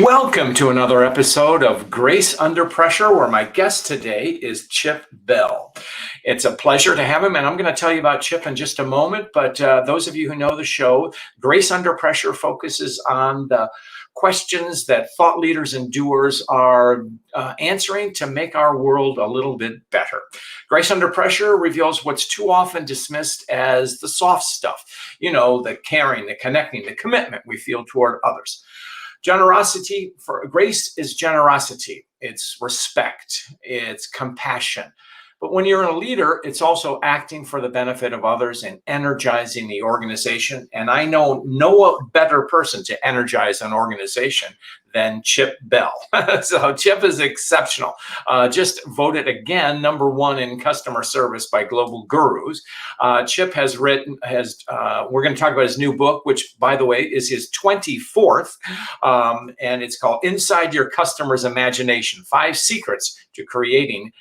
Welcome to another episode of Grace Under Pressure, where my guest today is Chip Bell. It's a pleasure to have him, and I'm going to tell you about Chip in just a moment. But those of you who know the show, Grace Under Pressure focuses on the questions that thought leaders and doers are answering to make our world a little bit better. Grace Under Pressure reveals what's too often dismissed as the soft stuff, the caring, the connecting, the commitment we feel toward others. Generosity for grace is generosity. It's respect. It's compassion. But when you're a leader, it's also acting for the benefit of others and energizing the organization. And I know no better person to energize an organization than Chip Bell. So Chip is exceptional. Just voted again #1 in customer service by Global Gurus. Chip has we're going to talk about his new book, which, by the way, is his 24th. And it's called Inside Your Customer's Imagination: 5 Secrets to Creating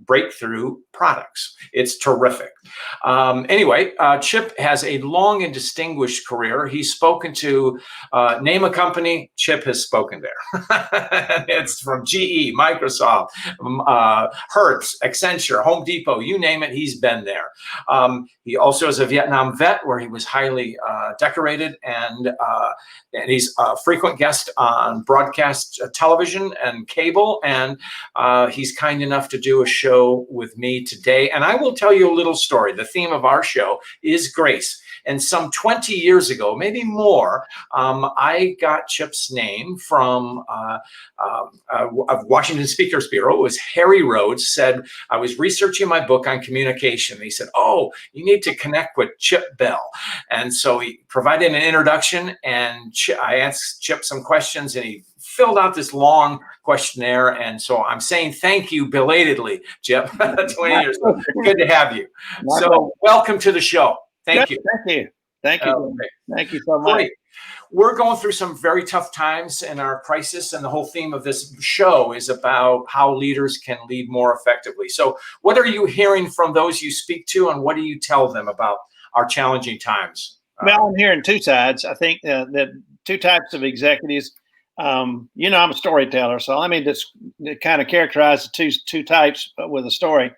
Breakthrough Products. It's terrific. Anyway, Chip has a long and distinguished career. He's spoken to, name a company, Chip has spoken there. It's from GE, Microsoft, Hertz, Accenture, Home Depot, you name it, he's been there. He also is a Vietnam vet where he was highly decorated, and he's a frequent guest on broadcast television and cable, and he's kind enough to do a show with me today. And I will tell you a little story. The theme of our show is grace. And some 20 years ago, maybe more, I got Chip's name from Washington Speakers Bureau. It was Harry Rhodes. Said, I was researching my book on communication. He said, oh, you need to connect with Chip Bell. And so he provided an introduction, and I asked Chip some questions, and he filled out this long questionnaire. And so I'm saying thank you belatedly, Chip. 20 years. Good to have you. So welcome to the show. Thank you. Thank you. Thank you. Okay. Thank you so much. Great. We're going through some very tough times in our crisis, and the whole theme of this show is about how leaders can lead more effectively. So what are you hearing from those you speak to, and what do you tell them about our challenging times? Well, I'm hearing two sides. I think that two types of executives. I'm a storyteller, so let me just kind of characterize the two types with a story.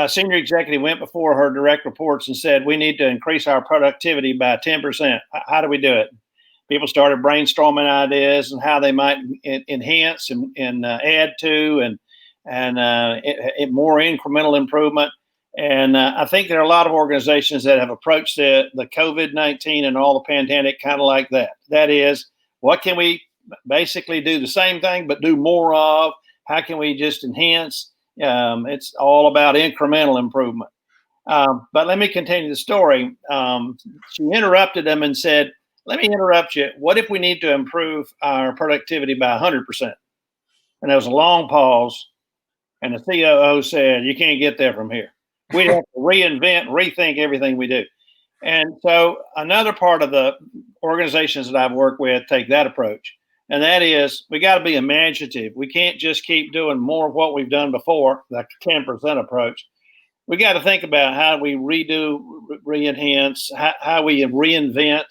Senior executive went before her direct reports and said, we need to increase our productivity by 10%. How do we do it? People started brainstorming ideas and how they might enhance and add to and more incremental improvement. And I think there are a lot of organizations that have approached the COVID-19 and all the pandemic kind of like that. That is, what can we basically do the same thing but do more of? How can we just enhance? It's all about incremental improvement. But let me continue the story. She interrupted them and said, let me interrupt you. What if we need to improve our productivity by 100%? And there was a long pause. And the COO said, you can't get there from here. We'd have to reinvent, rethink everything we do. And so another part of the organizations that I've worked with take that approach. And that is, we got to be imaginative. We can't just keep doing more of what we've done before, like 10% approach. We got to think about how we redo, re-enhance, how we reinvent.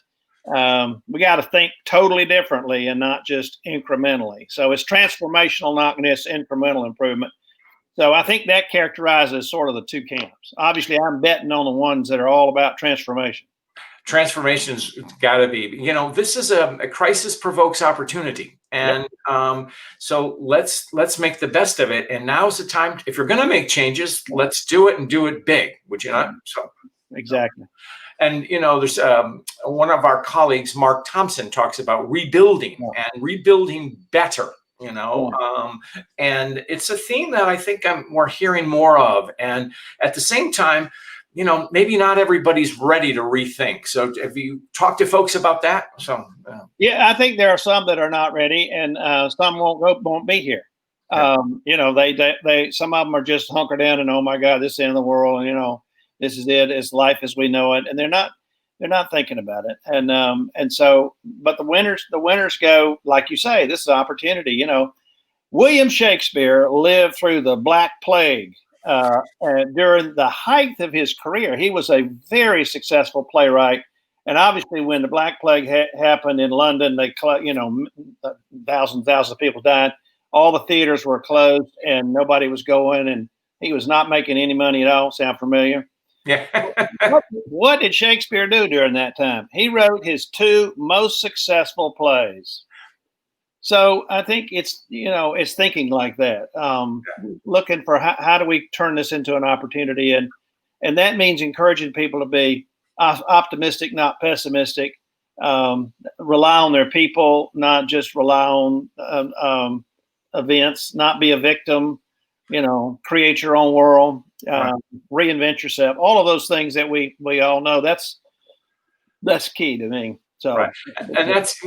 We got to think totally differently and not just incrementally. So it's transformational, not just incremental improvement. So I think that characterizes sort of the two camps. Obviously, I'm betting on the ones that are all about transformation. Transformation's got to be, this is a crisis provokes opportunity. And so let's make the best of it. And now's the time. If you're going to make changes, let's do it and do it big. Would you not? So exactly. And, there's one of our colleagues, Mark Thompson, talks about rebuilding and rebuilding better. And it's a theme that I think we're hearing more of. And at the same time, maybe not everybody's ready to rethink. So have you talked to folks about that? So yeah, I think there are some that are not ready, and some won't be here. They some of them are just hunkered down and, oh my God, this is the end of the world, and this is it. It's life as we know it, and they're not thinking about it. And so, but the winners go, like you say, this is an opportunity. William Shakespeare lived through the Black Plague. During the height of his career, he was a very successful playwright And obviously, when the Black Plague happened in London, thousands of people died. All the theaters were closed, and nobody was going, and he was not making any money at all. Sound familiar? Yeah. What did Shakespeare do during that time? He wrote his 2 most successful plays. So I think it's thinking like that, looking for how do we turn this into an opportunity, and that means encouraging people to be optimistic, not pessimistic. Rely on their people, not just rely on events. Not be a victim. Create your own world. Right. Reinvent yourself. All of those things that we all know. That's key to me. So, right. And that's,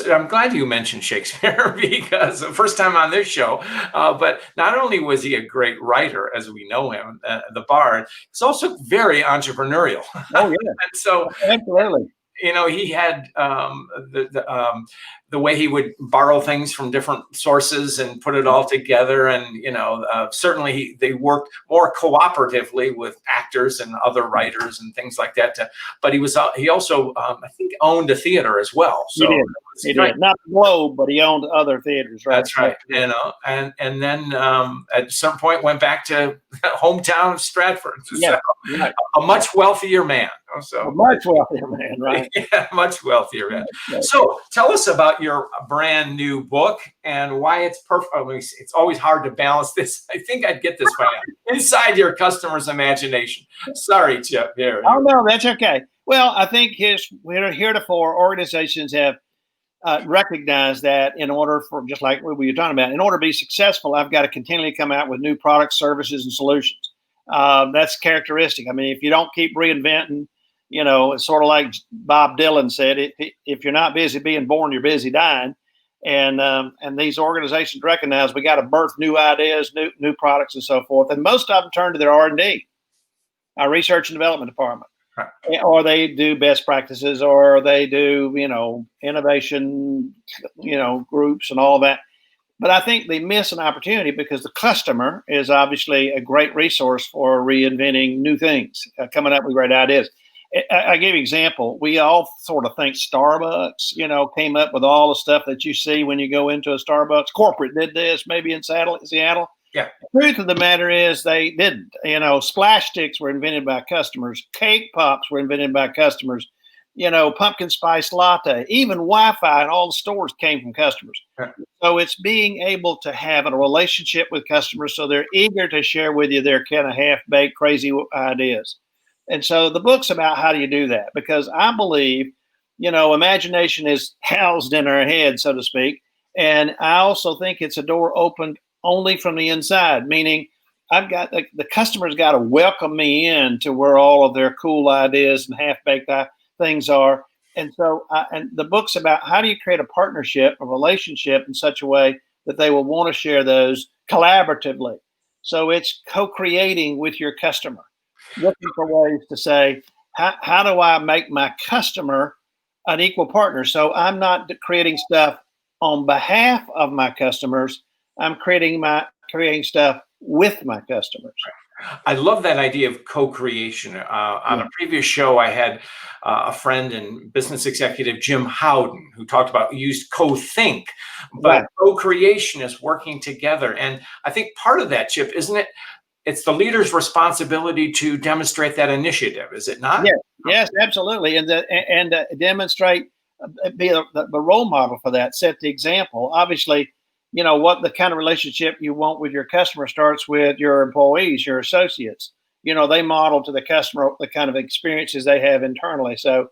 I'm glad you mentioned Shakespeare because the first time on this show, but not only was he a great writer as we know him, the bard, he's also very entrepreneurial. Oh, yeah. And so, absolutely. He had the way he would borrow things from different sources and put it all together. And, certainly they worked more cooperatively with actors and other writers and things like that. But he also, I think, owned a theater as well. So he did. Not the Globe, but he owned other theaters. Right? That's right. And then at some point went back to hometown Stratford. Yeah, so, right. A much wealthier man. So a much wealthier man, right? Yeah, much wealthier man. So tell us about your brand new book and why it's perfect. I mean, it's always hard to balance this. I think I'd get this right inside your customer's imagination. Sorry, Chip. Here. Oh no, that's okay. Well, I think heretofore organizations have recognized that in order for, just like what we were talking about, in order to be successful, I've got to continually come out with new products, services, and solutions. That's characteristic. I mean, if you don't keep reinventing, it's sort of like Bob Dylan said, if you're not busy being born, you're busy dying. And these organizations recognize we got to birth new ideas, new products, and so forth. And most of them turn to their R&D, our research and development department. Right. Or they do best practices, or they do, innovation, groups and all that. But I think they miss an opportunity because the customer is obviously a great resource for reinventing new things, coming up with great ideas. I give you an example. We all sort of think Starbucks, came up with all the stuff that you see when you go into a Starbucks. Corporate did this, maybe in Seattle. Yeah. The truth of the matter is they didn't. Splash sticks were invented by customers. Cake pops were invented by customers. Pumpkin spice latte, even Wi-Fi and all the stores came from customers. Right. So it's being able to have a relationship with customers so they're eager to share with you their kind of half-baked, crazy ideas. And so the book's about how do you do that? Because I believe, imagination is housed in our head, so to speak. And I also think it's a door opened only from the inside, meaning I've got the customer's got to welcome me in to where all of their cool ideas and half-baked things are. And so and the book's about how do you create a partnership, a relationship in such a way that they will want to share those collaboratively. So it's co-creating with your customer, looking for ways to say, how do I make my customer an equal partner? So I'm not creating stuff on behalf of my customers. I'm creating stuff with my customers. I love that idea of co-creation. On a previous show, I had a friend and business executive, Jim Howden, who talked about used co-think, but co-creation is working together. And I think part of that, Chip, isn't it? It's the leader's responsibility to demonstrate that initiative, is it not? Yes, absolutely. And demonstrate, be the role model for that, set the example. Obviously, what the kind of relationship you want with your customer starts with your employees, your associates. They model to the customer the kind of experiences they have internally. So,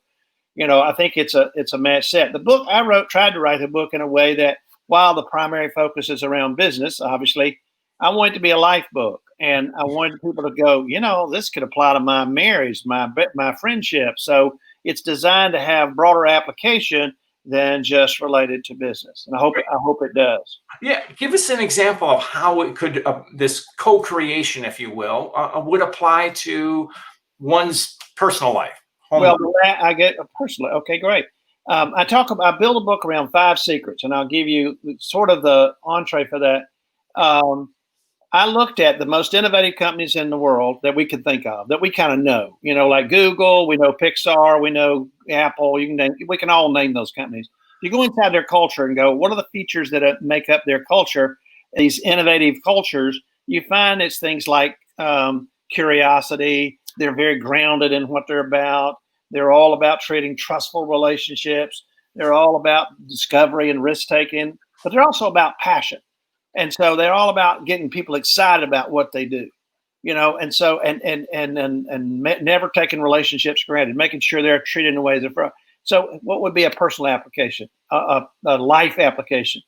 I think it's a match set. The book I tried to write the book in a way that while the primary focus is around business, obviously, I want it to be a life book. And I wanted people to go, this could apply to my marriage, my friendship. So it's designed to have broader application than just related to business. And I hope it does. Yeah. Give us an example of how it could, this co-creation, if you will, would apply to one's personal life. Well, I get personally. Okay, great. I build a book around 5 secrets, and I'll give you sort of the entree for that. I looked at the most innovative companies in the world that we could think of, that we kind of know, like Google, we know Pixar, we know Apple. We can all name those companies. You go inside their culture and go, what are the features that make up their culture? These innovative cultures, you find it's things like curiosity. They're very grounded in what they're about. They're all about creating trustful relationships. They're all about discovery and risk taking, but they're also about passion. And so they're all about getting people excited about what they do, and so and never taking relationships granted, making sure they're treated in a way that. So what would be a personal application, a life application?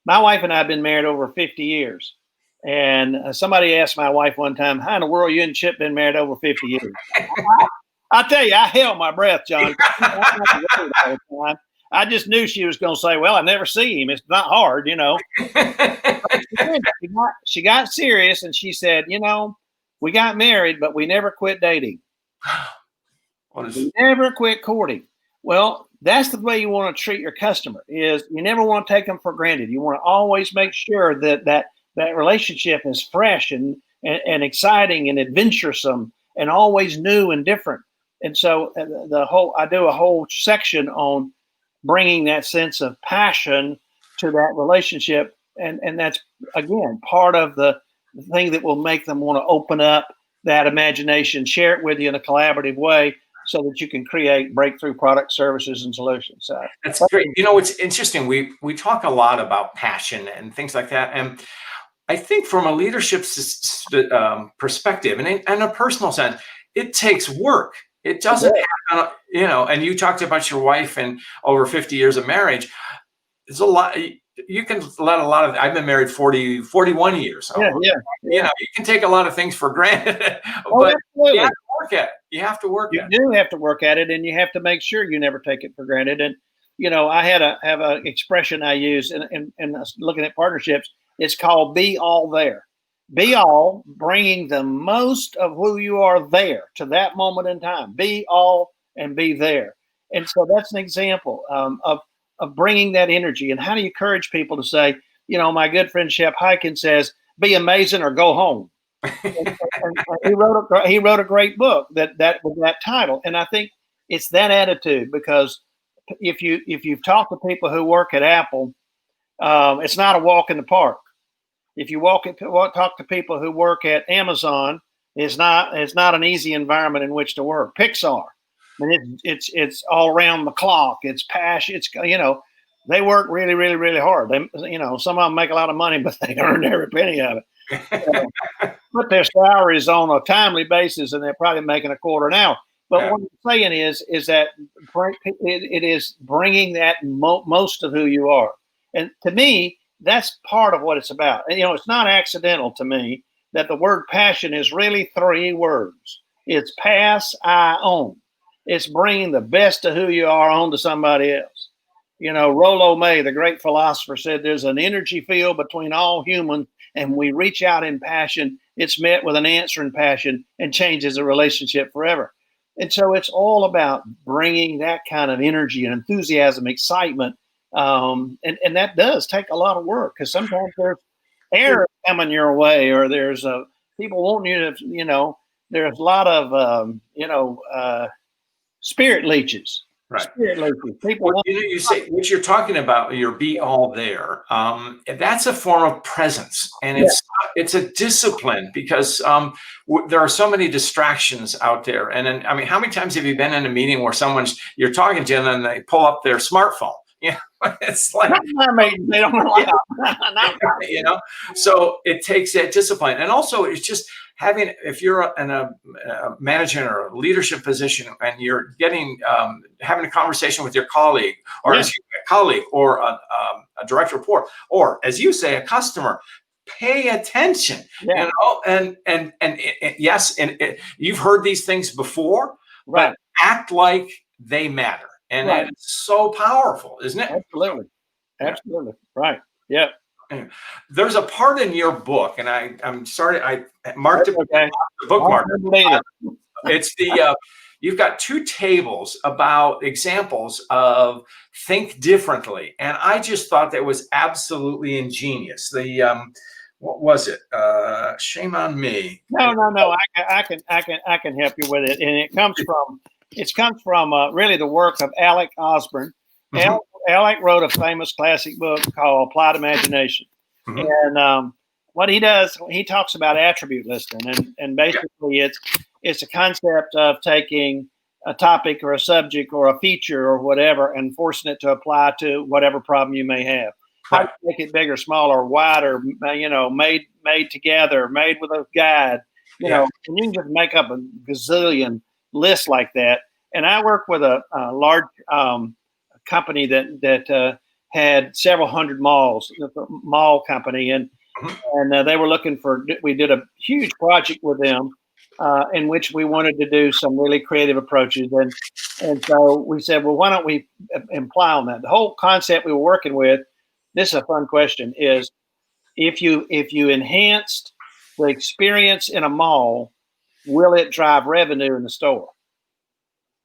My wife and I have been married over 50 years. And somebody asked my wife one time, how in the world you and Chip been married over 50 years? I tell you, I held my breath, John. I just knew she was going to say, well, I never see him. It's not hard, She got serious and she said, we got married, but we never quit dating. We never quit courting. Well, that's the way you want to treat your customer. Is you never want to take them for granted. You want to always make sure that relationship is fresh and exciting and adventuresome and always new and different. And so I do a whole section on bringing that sense of passion to that relationship. And that's, again, part of the thing that will make them want to open up that imagination, share it with you in a collaborative way so that you can create breakthrough product, services, and solutions. So that's great. It's interesting. We talk a lot about passion and things like that. And I think from a leadership perspective and in a personal sense, it takes work. It doesn't happen, and you talked about your wife and over 50 years of marriage. There's a lot. You can let a lot of, I've been married 41 years. So, you can take a lot of things for granted, but you have to work at it. You have to work at it. You do have to work at it, and you have to make sure you never take it for granted. And, I have a expression I use in looking at partnerships. It's called be all there. Be all, bringing the most of who you are there to that moment in time. Be all and be there. And so that's an example of bringing that energy. And how do you encourage people to say, my good friend Shep Hyken says, be amazing or go home. and he wrote a great book that with that title. And I think it's that attitude, because if you've talked to people who work at Apple, it's not a walk in the park. If you talk to people who work at Amazon, it's not an easy environment in which to work. Pixar, I mean, it's all around the clock. It's passion. It's they work really, really, really hard. They some of them make a lot of money, but they earn every penny of it. Put their salaries on a timely basis, and they're probably making $0.25 an hour. But what I'm saying is that it is bringing that most of who you are, and to me, that's part of what it's about. And, it's not accidental to me that the word passion is really 3 words. It's pass, I own. It's bringing the best of who you are on to somebody else. Rollo May, the great philosopher, said there's an energy field between all humans, and we reach out in passion. It's met with an answer in passion and changes the relationship forever. And so it's all about bringing that kind of energy and enthusiasm, excitement. And that does take a lot of work, because sometimes there's error coming your way, or there's people wanting you to, there's a lot of, spirit leeches. Right. Spirit leeches. People you say what you're talking about, your be all there. That's a form of presence, and it's a discipline, because there are so many distractions out there. And then, how many times have you been in a meeting where you're talking to them and they pull up their smartphone? It's like they don't allow. So it takes that discipline, and also it's just having, if you're in a management or a leadership position and you're having a conversation with your colleague, or a colleague, or a direct report, or as you say, a customer, pay attention. And yes, and you've heard these things before, but act like they matter. And it's so powerful, isn't it? Absolutely. Right. Yeah. There's a part in your book, and I'm sorry, I marked it. The bookmark. It's you've got 2 tables about examples of think differently, and I just thought that was absolutely ingenious. What was it? Shame on me. No. I can help you with it, and it comes from really the work of Alec Osborne. Mm-hmm. Alec wrote a famous classic book called Applied Imagination, Mm-hmm. and what he does, he talks about attribute listing, and basically it's a concept of taking a topic or a subject or a feature or whatever and forcing it to apply to whatever problem you may have. How do you make it bigger, smaller, wider, made together, made with a guide, and you can just make up a gazillion lists like that. And I work with a large company that had several hundred malls, a mall company, and they were looking for. We did a huge project with them in which we wanted to do some really creative approaches, and so we said, well, why don't we imply on that? The whole concept we were working with. This is a fun question. Is if you enhanced the experience in a mall, will it drive revenue in the store?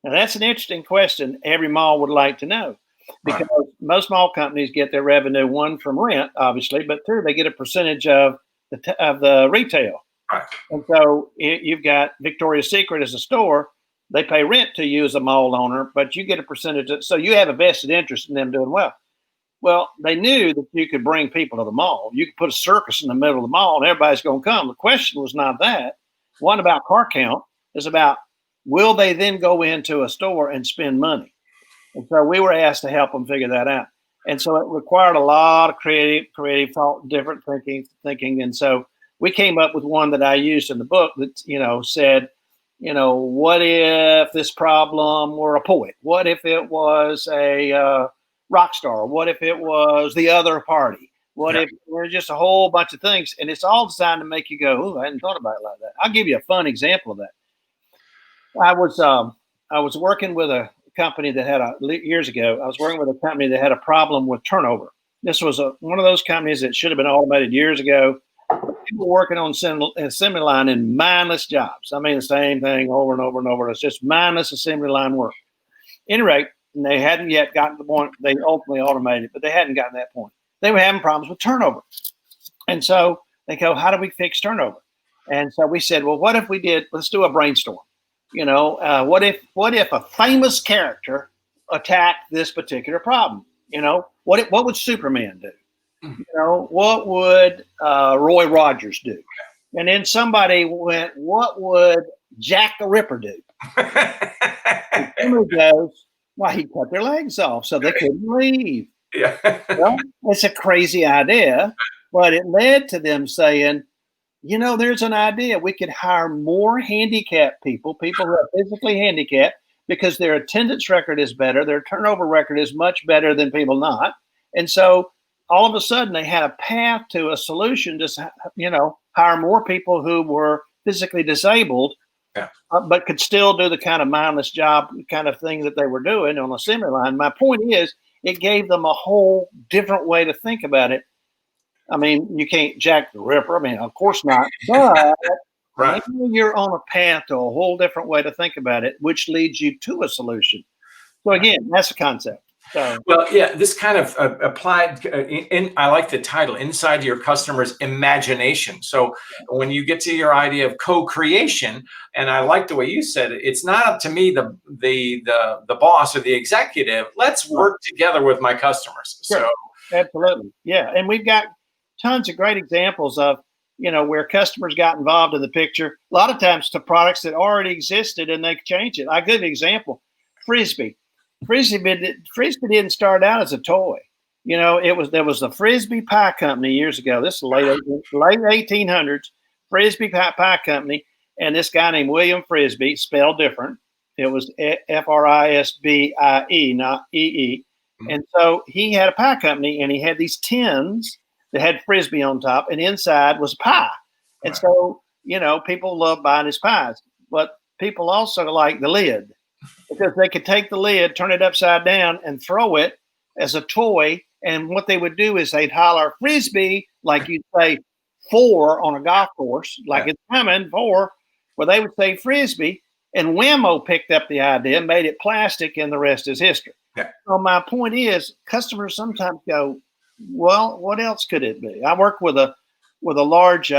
Now that's an interesting question. Every mall would like to know, because most mall companies get their revenue, one, from rent, obviously, but two, they get a percentage of the retail. Right. And so you've got Victoria's Secret as a store. They pay rent to you as a mall owner, but you get a percentage. So you have a vested interest in them doing well. Well, they knew that you could bring people to the mall. You could put a circus in the middle of the mall and everybody's going to come. The question was not that. One about car count is about, will they then go into a store and spend money? And so we were asked to help them figure that out. And so it required a lot of creative thought, different thinking. And so we came up with one that I used in the book that, said, what if this problem were a poet? What if it was a rock star? What if it was the other party? What if we're just a whole bunch of things? And it's all designed to make you go, "Ooh, I hadn't thought about it like that." I'll give you a fun example of that. I was working with a company that had years ago. I was working with a company that had a problem with turnover. This was one of those companies that should have been automated years ago. People working on assembly line in mindless jobs. I mean, the same thing over and over and over. It's just mindless assembly line work. At any rate, and they hadn't yet gotten to the point they ultimately automated, but they hadn't gotten to that point. They were having problems with turnover. And so they go, how do we fix turnover? And so we said, well, what if let's do a brainstorm. What if a famous character attacked this particular problem? What would Superman do? What would Roy Rogers do? And then somebody went, what would Jack the Ripper do? And somebody goes, well, he cut their legs off so they couldn't leave. Yeah. Well, it's a crazy idea, but it led to them saying, there's an idea. We could hire more handicapped people who are physically handicapped, because their attendance record is better. Their turnover record is much better than people not. And so all of a sudden they had a path to a solution to, hire more people who were physically disabled, but could still do the kind of mindless job kind of thing that they were doing on the assembly line. My point is, it gave them a whole different way to think about it. I mean, you can't Jack the Ripper. I mean, of course not. But maybe you're on a path to a whole different way to think about it, which leads you to a solution. So again, that's a concept. So, well, yeah, this kind of applied I like the title, Inside Your Customer's Imagination. So when you get to your idea of co-creation, and I like the way you said it, it's not up to me, the boss or the executive. Let's work together with my customers. Sure. So absolutely. Yeah. And we've got tons of great examples of, where customers got involved in the picture. A lot of times to products that already existed and they changed it. I'll give you an example. Frisbee. Frisbee didn't start out as a toy. There was the Frisbee Pie Company years ago. This is late 1800s. Frisbee Pie Company, and this guy named William Frisbee, spelled different. It was Frisbie, not EE. And so he had a pie company, and he had these tins that had Frisbee on top, and inside was pie. And so, people love buying his pies, but people also like the lid, because they could take the lid, turn it upside down, and throw it as a toy. And what they would do is they'd holler Frisbee, like you'd say 4 on a golf course, like it's coming 4, where they would say Frisbee. And Whammo picked up the idea, made it plastic, and the rest is history. Yeah. So my point is, customers sometimes go, well, what else could it be? I work with a with a large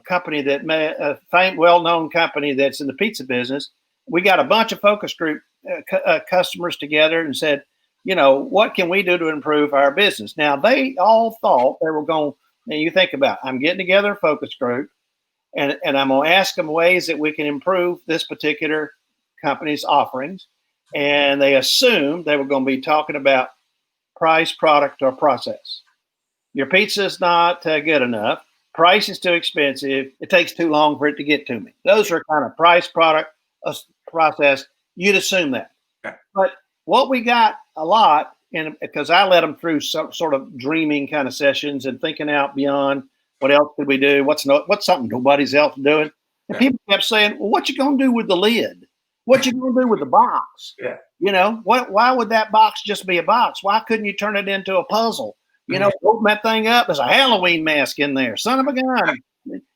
company well-known company that's in the pizza business. We got a bunch of focus group customers together and said, what can we do to improve our business? Now, they all thought they were going, and you think about it, I'm getting together a focus group, and I'm going to ask them ways that we can improve this particular company's offerings. And they assumed they were going to be talking about price, product, or process. Your pizza is not good enough. Price is too expensive. It takes too long for it to get to me. Those are kind of price, product, process. You'd assume that. Okay. But what we got a lot, and because I led them through some sort of dreaming kind of sessions and thinking out beyond what else could we do? What's something nobody's else doing? And people kept saying, well, what you going to do with the lid? What you going to do with the box? Yeah. Why would that box just be a box? Why couldn't you turn it into a puzzle? Open that thing up. There's a Halloween mask in there. Son of a gun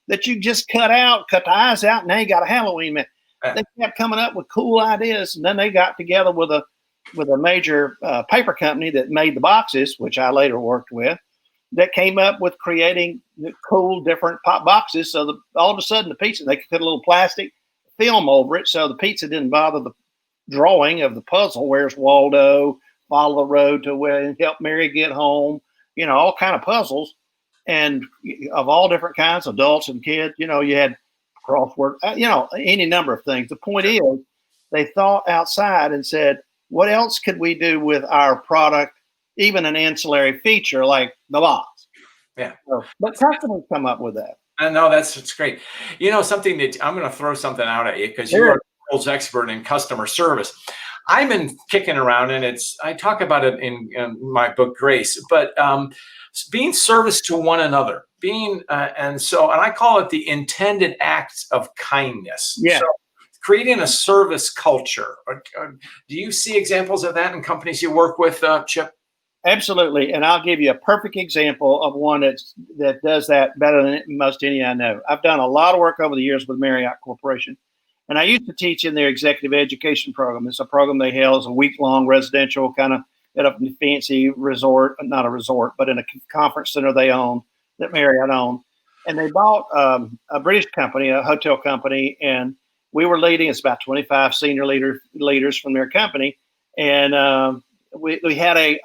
that you just cut the eyes out, and now you got a Halloween mask. They kept coming up with cool ideas, and then they got together with a major paper company that made the boxes, which I later worked with, that came up with creating cool different pop boxes. So all of a sudden the pizza, they could put a little plastic film over it, so the pizza didn't bother the drawing of the puzzle. Where's Waldo? Follow the road to where help Mary get home. All kind of puzzles, and of all different kinds, adults and kids. You had crossword. Any number of things. The point is, they thought outside and said, what else could we do with our product? Even an ancillary feature like the box. Yeah. But customers come up with that. I know that's great. Something that I'm going to throw something out at you because you are the world's expert in customer service. I've been kicking around, and I talk about it in my book, Grace, but being service to one another, and I call it the intended acts of kindness. Yeah. So creating a service culture. Do you see examples of that in companies you work with, Chip? Absolutely. And I'll give you a perfect example of one that does that better than most any I know. I've done a lot of work over the years with Marriott Corporation. And I used to teach in their executive education program. It's a program they held as a week-long residential kind of at a fancy resort, not a resort, but in a conference center they own, that Marriott owned. And they bought a British company, a hotel company, and we were leading. It's about 25 senior leaders from their company. And we had it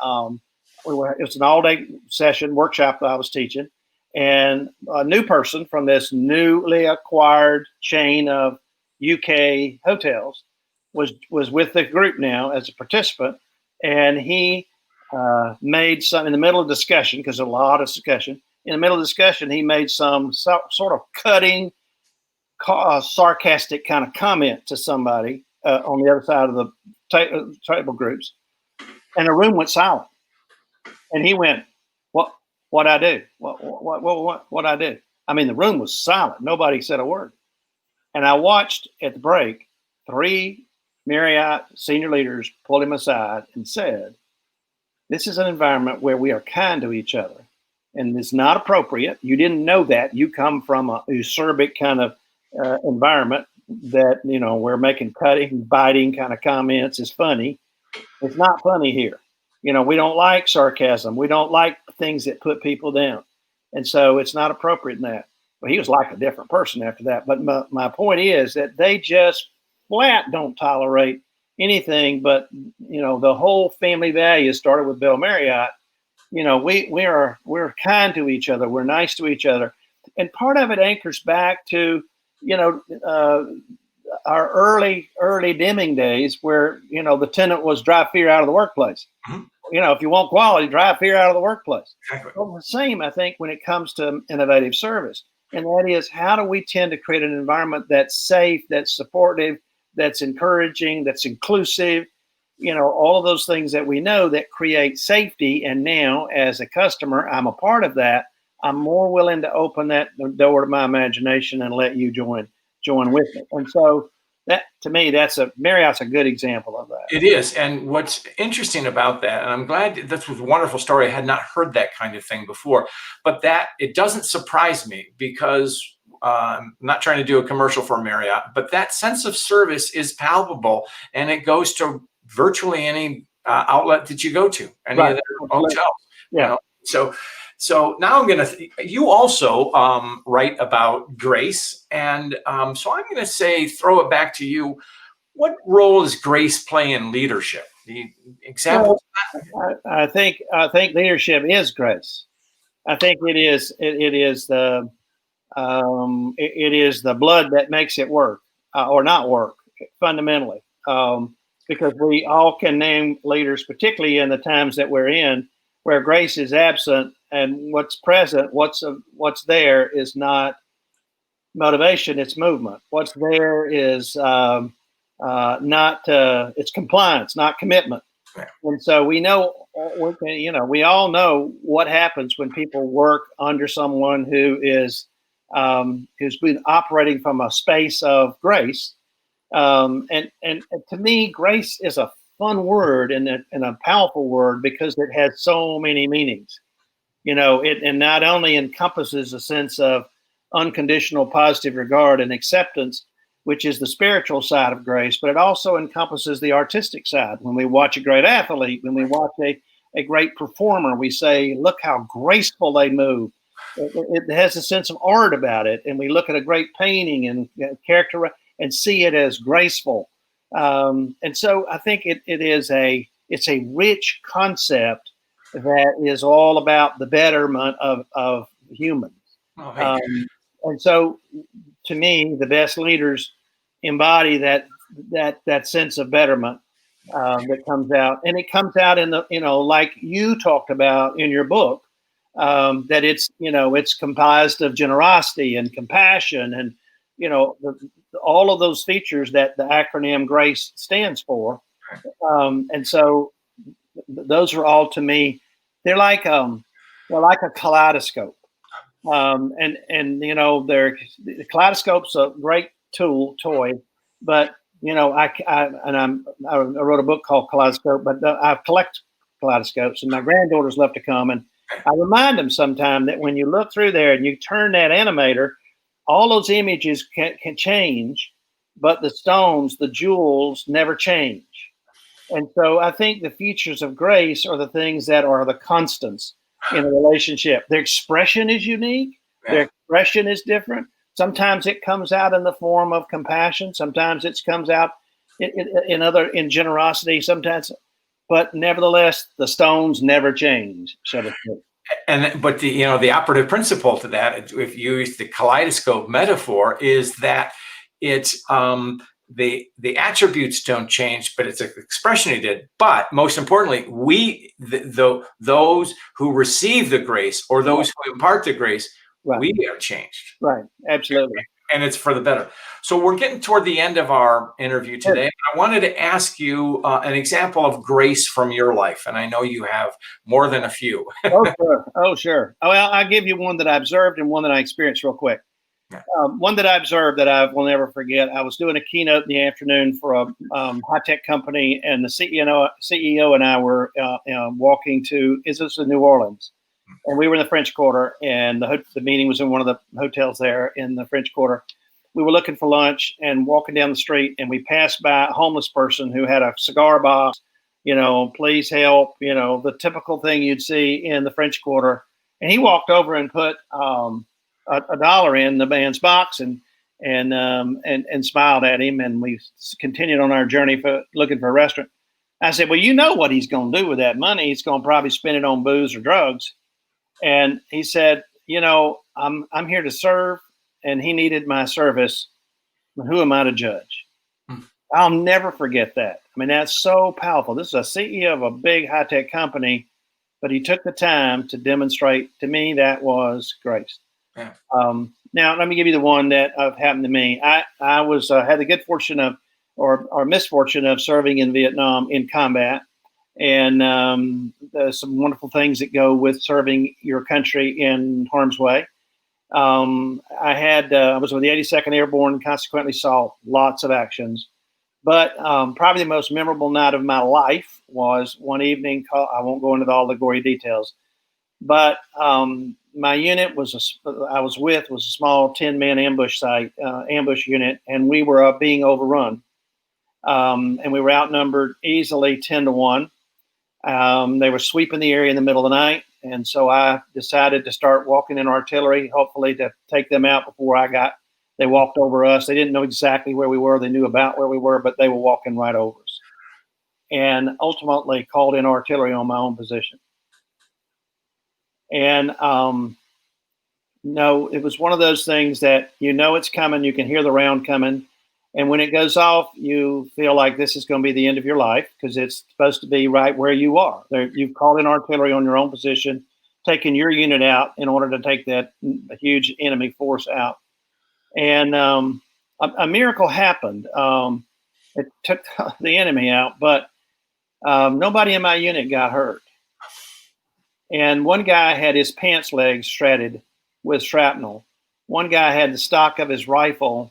was an all-day session, workshop that I was teaching. And a new person from this newly acquired chain of UK hotels was with the group now as a participant, and he made some in the middle of discussion, because a lot of discussion in the middle of discussion, he made some sort of cutting, sarcastic kind of comment to somebody on the other side of the table groups, and the room went silent. And he went, "What I do? What I do?" I mean, the room was silent. Nobody said a word. And I watched at the break 3 Marriott senior leaders pulled him aside and said, "This is an environment where we are kind to each other, and it's not appropriate. You didn't know that. You come from a usurpic kind of environment that, we're making cutting, biting kind of comments is funny. It's not funny here. We don't like sarcasm. We don't like things that put people down. And so it's not appropriate in that." Well, he was like a different person after that. But my point is that they just flat don't tolerate anything but, the whole family values started with Bill Marriott. We're kind to each other. We're nice to each other. And part of it anchors back to, our early Deming days where, the tenet was drive fear out of the workplace. Mm-hmm. If you want quality, drive fear out of the workplace. Exactly. Well, the same, I think, when it comes to innovative service. And that is, how do we tend to create an environment that's safe, that's supportive, that's encouraging, that's inclusive, all of those things that we know that create safety. And now, as a customer, I'm a part of that. I'm more willing to open that door to my imagination and let you join with it. And so that, to me, Marriott's a good example of that. It is. And what's interesting about that, and I'm glad this was a wonderful story. I had not heard that kind of thing before, but that it doesn't surprise me because I'm not trying to do a commercial for Marriott, but that sense of service is palpable, and it goes to virtually any outlet that you go to, any of their hotels. Yeah. So now you also write about grace. And so I'm going to throw it back to you. What role does grace play in leadership? The examples? I think leadership is grace. I think it is the blood that makes it work or not work fundamentally. Because we all can name leaders, particularly in the times that we're in, where grace is absent, and what's present, what's there is not motivation, it's movement. What's there is not it's compliance, not commitment. And so we all know what happens when people work under someone who's been operating from a space of grace. And to me, grace is a fun word and a powerful word because it has so many meanings. It not only encompasses a sense of unconditional positive regard and acceptance, which is the spiritual side of grace, but it also encompasses the artistic side. When we watch a great athlete, when we watch a great performer, we say, look how graceful they move. It has a sense of art about it. And we look at a great painting and character and see it as graceful. And so I think it's a rich concept that is all about the betterment of humans. And so to me, the best leaders embody that sense of betterment that comes out, and it comes out in the, like you talked about in your book, that it's comprised of generosity and compassion and, all of those features that the acronym GRACE stands for. And so those are all, to me, they're like a kaleidoscope. The kaleidoscope's a great toy, but I wrote a book called Kaleidoscope, but I collect kaleidoscopes, and my granddaughters love to come, and I remind them sometime that when you look through there and you turn that animator, all those images can change, but the stones, the jewels, never change. And so I think the features of grace are the things that are the constants in a relationship. Their expression is unique. Their expression is different. Sometimes it comes out in the form of compassion. Sometimes it comes out in generosity. Sometimes, but nevertheless, the stones never change, so to speak. But the operative principle to that, if you use the kaleidoscope metaphor, is that it's the attributes don't change, but it's an expression he did. But most importantly, those who receive the grace or those who impart the grace, we have changed. Right. Absolutely. And it's for the better. So we're getting toward the end of our interview today. I wanted to ask you an example of grace from your life. And I know you have more than a few. Oh, sure. Well, I'll give you one that I observed and one that I experienced real quick. One that I observed that I will never forget. I was doing a keynote in the afternoon for a high-tech company, and the CEO and I were walking to New Orleans. And we were in the French Quarter, and the meeting was in one of the hotels there in the French Quarter. We were looking for lunch and walking down the street, and we passed by a homeless person who had a cigar box, please help, the typical thing you'd see in the French Quarter. And he walked over and put a dollar in the man's box and smiled at him, and we continued on our journey looking for a restaurant. I said, well, you know what he's going to do with that money. He's going to probably spend it on booze or drugs. And he said, I'm here to serve, and he needed my service. Who am I to judge? I'll never forget that. I mean, that's so powerful. This is a CEO of a big high-tech company, but he took the time to demonstrate to me that was grace. Yeah. Now, let me give you the one that happened to me. I was had the good fortune of, or misfortune of, serving in Vietnam in combat. And there's some wonderful things that go with serving your country in harm's way. I was with the 82nd Airborne, and consequently saw lots of actions. But probably the most memorable night of my life was one evening. I won't go into all the gory details, but my unit I was with was a small 10-man ambush unit, and we were being overrun. And we were outnumbered easily 10-1. They were sweeping the area in the middle of the night, And so I decided to start walking in artillery, hopefully to take them out before they walked over us. They didn't know exactly where we were. They knew about where we were, but they were walking right over us. And ultimately called in artillery on my own position. And no, it was one of those things that it's coming. You can hear the round coming. And when it goes off, you feel like this is going to be the end of your life because it's supposed to be right where you are. You've called in artillery on your own position, taking your unit out in order to take that huge enemy force out. And a miracle happened. It took the enemy out, but nobody in my unit got hurt. And one guy had his pants legs shredded with shrapnel. One guy had the stock of his rifle.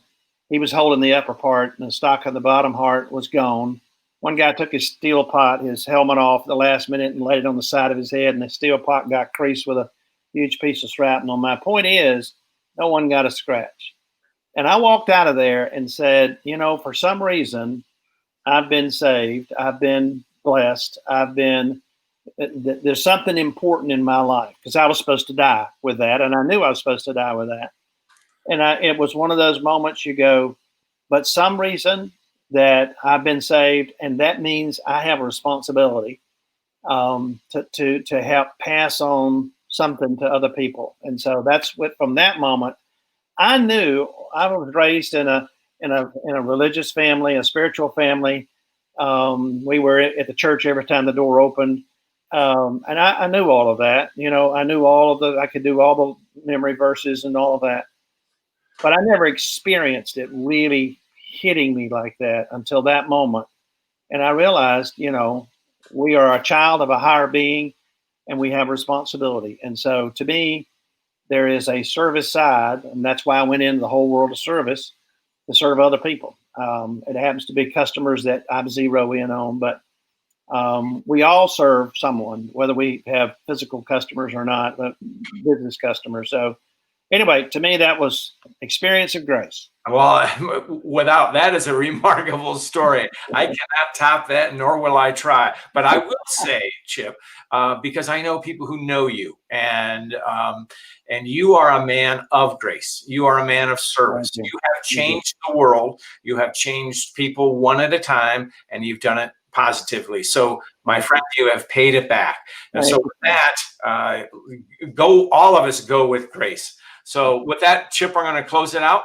He was holding the upper part, and the stock of the bottom part was gone. One guy took his steel pot, his helmet off at the last minute, and laid it on the side of his head, and the steel pot got creased with a huge piece of shrapnel. My point is, no one got a scratch. And I walked out of there and said, for some reason, I've been saved. I've been blessed. There's something important in my life because I was supposed to die with that. And I knew I was supposed to die with that. And it was one of those moments you go, but some reason that I've been saved. And that means I have a responsibility to help pass on something to other people. And so that's what, from that moment, I knew I was raised in a religious family, a spiritual family. We were at the church every time the door opened. And I knew all of that, I knew I could do all the memory verses and all of that, but I never experienced it really hitting me like that until that moment. And I realized, we are a child of a higher being and we have responsibility. And so to me, there is a service side, and that's why I went into the whole world of service to serve other people. It happens to be customers that I zero in on, but we all serve someone, whether we have physical customers or not, but business customers. So anyway, to me, that was experience of grace. Well, without that is a remarkable story. I cannot top that, nor will I try. But I will say, Chip, because I know people who know you, and you are a man of grace. You are a man of service. You have changed the world. You have changed people one at a time, and you've done it positively. So, my friend, you have paid it back. And so with that, all of us go with grace. So with that, Chip, we're going to close it out.